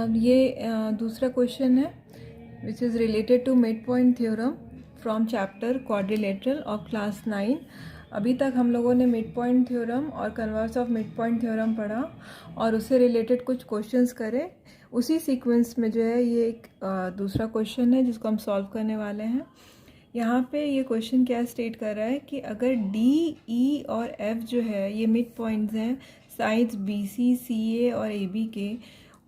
दूसरा क्वेश्चन है which is related to mid point theorem from chapter quadrilateral of class 9। अभी तक हम लोगों ने मिड पॉइंट थ्योरम और converse of mid point theorem पढ़ा और उससे रिलेटेड कुछ क्वेश्चंस करे। उसी सीक्वेंस में जो है ये एक दूसरा क्वेश्चन है जिसको हम सॉल्व करने वाले हैं। यहाँ पे ये क्वेश्चन क्या स्टेट कर रहा है कि अगर डी, ई और एफ जो है ये मिड पॉइंट्स हैं साइड्स बी सी, सी ए और ए बी के,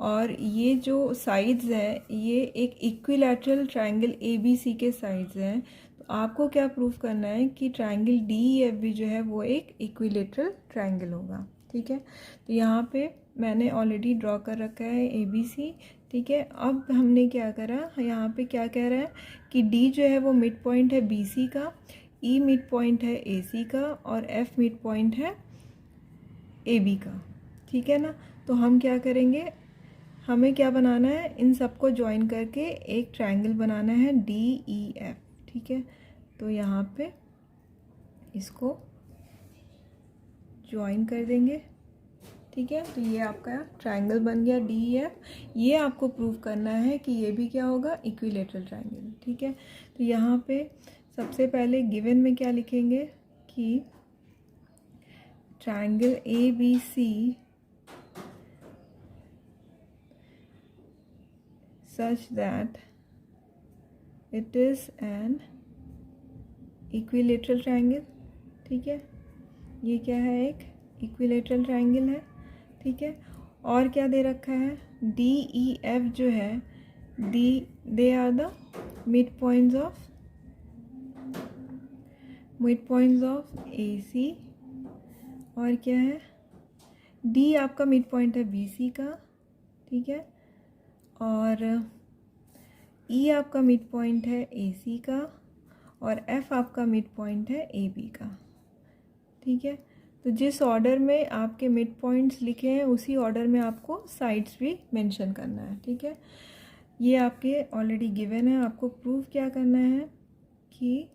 और ये जो साइड्स हैं ये एक equilateral triangle A B C के साइड्स हैं, तो आपको क्या प्रूव करना है कि ट्रायंगल डी ई एफ भी जो है वो एक इक्विलैटरल ट्रायंगल होगा। ठीक है, तो यहाँ पे मैंने ऑलरेडी ड्रॉ कर रखा है ए बी सी। ठीक है, अब हमने क्या करा, यहाँ पे क्या कह रहा है कि डी जो है वो मिड पॉइंट है बी सी का, ई मिड पॉइंट है ए सी का और एफ मिड पॉइंट है ए बी का। ठीक है ना, तो हम क्या करेंगे, हमें क्या बनाना है, इन सबको ज्वाइन करके एक ट्रायंगल बनाना है डी ई एफ। ठीक है, तो यहाँ पे इसको ज्वाइन कर देंगे। ठीक है, तो ये आपका ट्रायंगल बन गया डी ई एफ। ये आपको प्रूव करना है कि ये भी क्या होगा, इक्विलैटरल ट्रायंगल। ठीक है, तो यहाँ पे सबसे पहले गिवन में क्या लिखेंगे कि triangle A B C such that it is an equilateral triangle। ठीक है, ये क्या है, एक इक्विलेटरल ट्रायंगल है। ठीक है, और क्या दे रखा है, डी ई एफ जो है they are the mid points of A C, और क्या है, डी आपका मिड पॉइंट है बी सी का। ठीक है, और ई आपका मिड पॉइंट है ए सी का और एफ आपका मिड पॉइंट है ए बी का। ठीक है, तो जिस ऑर्डर में आपके मिड पॉइंट्स लिखे हैं उसी ऑर्डर में आपको साइड्स भी मेंशन करना है। ठीक है, ये आपके ऑलरेडी गिवन है। आपको प्रूव क्या करना है कि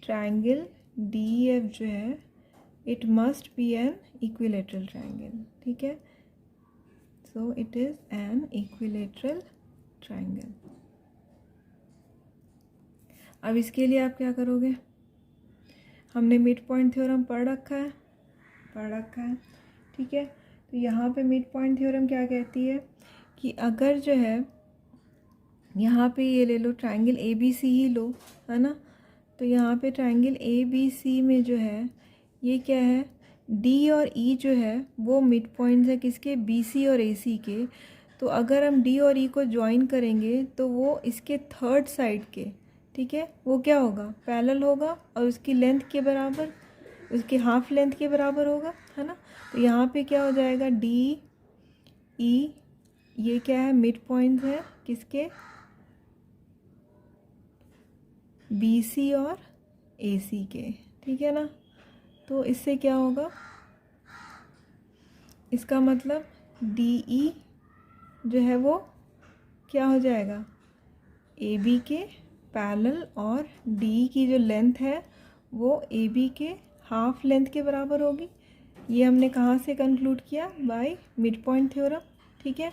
ट्रायंगल डी एफ जो है it must be an equilateral triangle. ठीक है, so it is an equilateral triangle। अब इसके लिए आप क्या करोगे, हमने मिड पॉइंट थ्योरम पढ़ रखा है। ठीक है, तो यहाँ पे मिड पॉइंट थ्योरम क्या कहती है कि अगर जो है यहाँ पे ये ले लो ट्रायंगल ए बी सी ही लो, है ना, तो यहाँ पे ट्रायंगल ए बी सी में जो है ये क्या है, डी और ई जो है वो मिड पॉइंट्स है किसके, बी सी और ए सी के। तो अगर हम डी और ई को ज्वाइन करेंगे तो वो इसके थर्ड साइड के, ठीक है, वो क्या होगा, पैरेलल होगा और उसकी लेंथ के बराबर, उसकी हाफ लेंथ के बराबर होगा, है ना। तो यहाँ पे क्या हो जाएगा, डी ई ये क्या है, मिड पॉइंट्स है किसके, बी सी और ए सी के। ठीक है ना, तो इससे क्या होगा, इसका मतलब डी ई जो है वो क्या हो जाएगा, ए बी के पैरेलल, और डी की जो लेंथ है वो ए बी के हाफ लेंथ के बराबर होगी। ये हमने कहाँ से कंक्लूड किया, बाय मिड पॉइंट थ्योरम। ठीक है,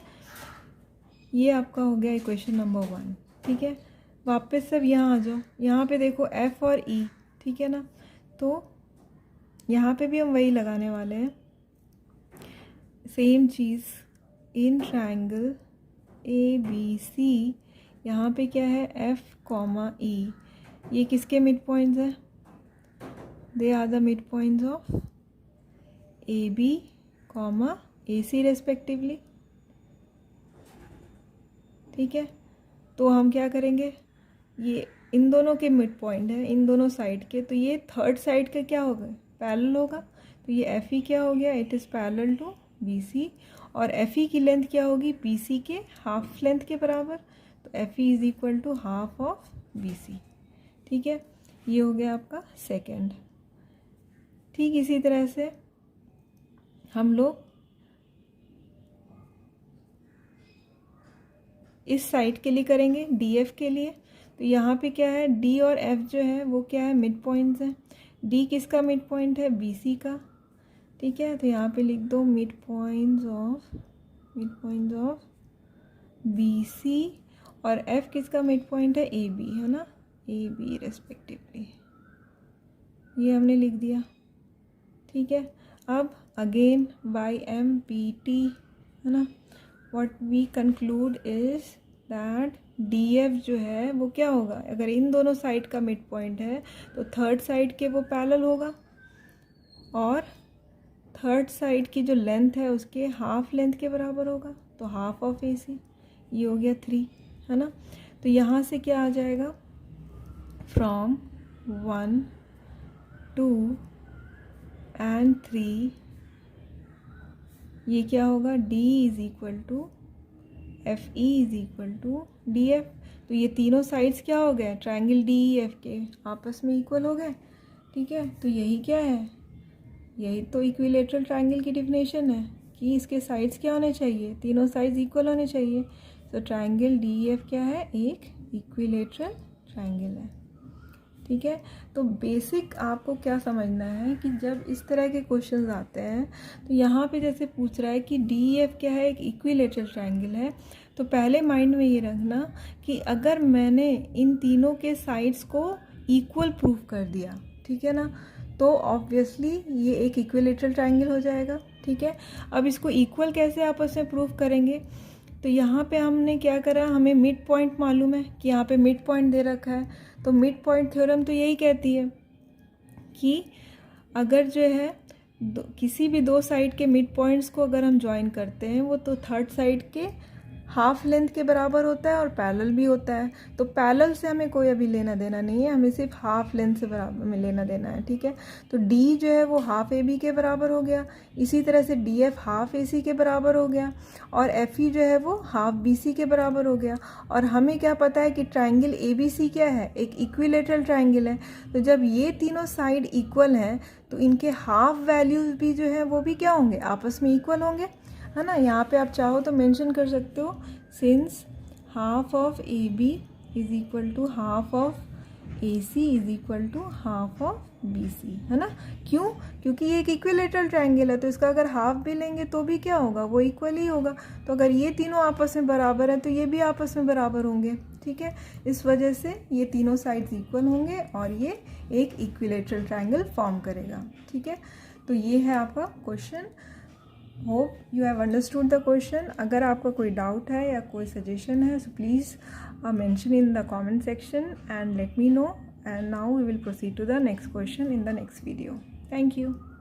ये आपका हो गया इक्वेशन नंबर 1। ठीक है, वापस सब यहाँ आ जाओ, यहाँ पे देखो एफ और ई। ठीक है ना, तो यहाँ पे भी हम वही लगाने वाले हैं, सेम चीज़ in triangle A B C. यहाँ पे क्या है, एफ कॉमा ई, ये किसके मिड पॉइंट्स हैं, they are the mid points of A B comma A C respectively. ठीक है, तो हम क्या करेंगे, ये इन दोनों के मिड पॉइंट है, इन दोनों साइड के, तो ये थर्ड साइड का क्या होगा, पैरेलल होगा। तो ये एफ ई क्या हो गया, it is parallel to B C, और एफ ई की लेंथ क्या होगी, बी सी के हाफ लेंथ के बराबर, तो F E is equal to half of B C. ठीक है, ये हो गया आपका सेकेंड। ठीक इसी तरह से हम लोग इस साइड के लिए करेंगे, डी एफ के लिए। तो यहाँ पे क्या है, डी और एफ जो है वो क्या है, मिड पॉइंट्स हैं। डी किसका मिड पॉइंट है, बी सी का। ठीक है, तो यहाँ पे लिख दो mid points of B C और एफ किसका मिड पॉइंट है, ए बी, है ना, ए बी रेस्पेक्टिवली, ये हमने लिख दिया। ठीक है, अब again by M P T, है ना, what we conclude is that D F जो है वो क्या होगा, अगर इन दोनों साइड का मिड पॉइंट है तो थर्ड साइड के वो पैरेलल होगा और थर्ड साइड की जो लेंथ है उसके हाफ लेंथ के बराबर होगा, तो हाफ ऑफ ए सी, ये हो गया 3, है ना। तो यहाँ से क्या आ जाएगा, फ्रॉम 1 2 एंड 3 ये क्या होगा, D is equal to F E is equal to D F. तो ये तीनों साइड्स क्या हो गए, ट्रायंगल डी ई एफ के आपस में इक्वल हो गए। ठीक है, तो यही क्या है, यही तो इक्विलेटरल ट्रायंगल की डिफिनेशन है कि इसके साइड्स क्या होने चाहिए, तीनों साइड्स इक्वल होने चाहिए। तो ट्रायंगल डी ई एफ क्या है, एक इक्विलेटरल ट्रायंगल है। ठीक है, तो बेसिक आपको क्या समझना है कि जब इस तरह के क्वेश्चंस आते हैं तो यहाँ पे जैसे पूछ रहा है कि डी ई एफ क्या है, एक इक्विलेटरल ट्रायंगल है, तो पहले माइंड में ये रखना कि अगर मैंने इन तीनों के साइड्स को इक्वल प्रूव कर दिया, ठीक है ना, तो ऑब्वियसली ये एक इक्विलेटरल ट्रायंगल हो जाएगा। ठीक है, अब इसको इक्वल कैसे आपस में प्रूव करेंगे, तो यहाँ पे हमने क्या करा, हमें मिड पॉइंट मालूम है कि यहाँ पे मिड पॉइंट दे रखा है, तो मिड पॉइंट थ्योरम तो यही कहती है कि अगर जो है किसी भी दो साइड के मिड पॉइंट्स को अगर हम ज्वाइन करते हैं वो तो थर्ड साइड के हाफ लेंथ के बराबर होता है और पैरेलल भी होता है। तो पैरेलल से हमें कोई अभी लेना देना नहीं है, हमें सिर्फ हाफ लेंथ से बराबर में लेना देना है। ठीक है, तो डी जो है वो हाफ ए बी के बराबर हो गया, इसी तरह से डी एफ हाफ ए सी के बराबर हो गया और एफ ई जो है वो हाफ बी सी के बराबर हो गया। और हमें क्या पता है कि ट्राइंगल ए बी सी क्या है, एक इक्विलेटरल ट्राइंगल है। तो जब ये तीनों साइड इक्वल हैं तो इनके हाफ वैल्यूज़ भी जो है वो भी क्या होंगे, आपस में इक्वल होंगे, है ना। यहाँ पे आप चाहो तो मेंशन कर सकते हो, since half of A B is equal to half of A C is equal to half of B C, है ना। क्यों, क्योंकि ये एक इक्विलेटरल ट्रायंगल है, तो इसका अगर हाफ भी लेंगे तो भी क्या होगा, वो इक्वल ही होगा। तो अगर ये तीनों आपस में बराबर है तो ये भी आपस में बराबर होंगे। ठीक है, इस वजह से ये तीनों साइड्स इक्वल होंगे और ये एक इक्विलेटरल ट्रायंगल फॉर्म करेगा। ठीक है, तो ये है आपका question. Hope you have understood the question. अगर आपका कोई डाउट है या कोई सजेशन है, so please mention in the comment section and let me know, and now we will proceed to the next question in the next video. Thank you.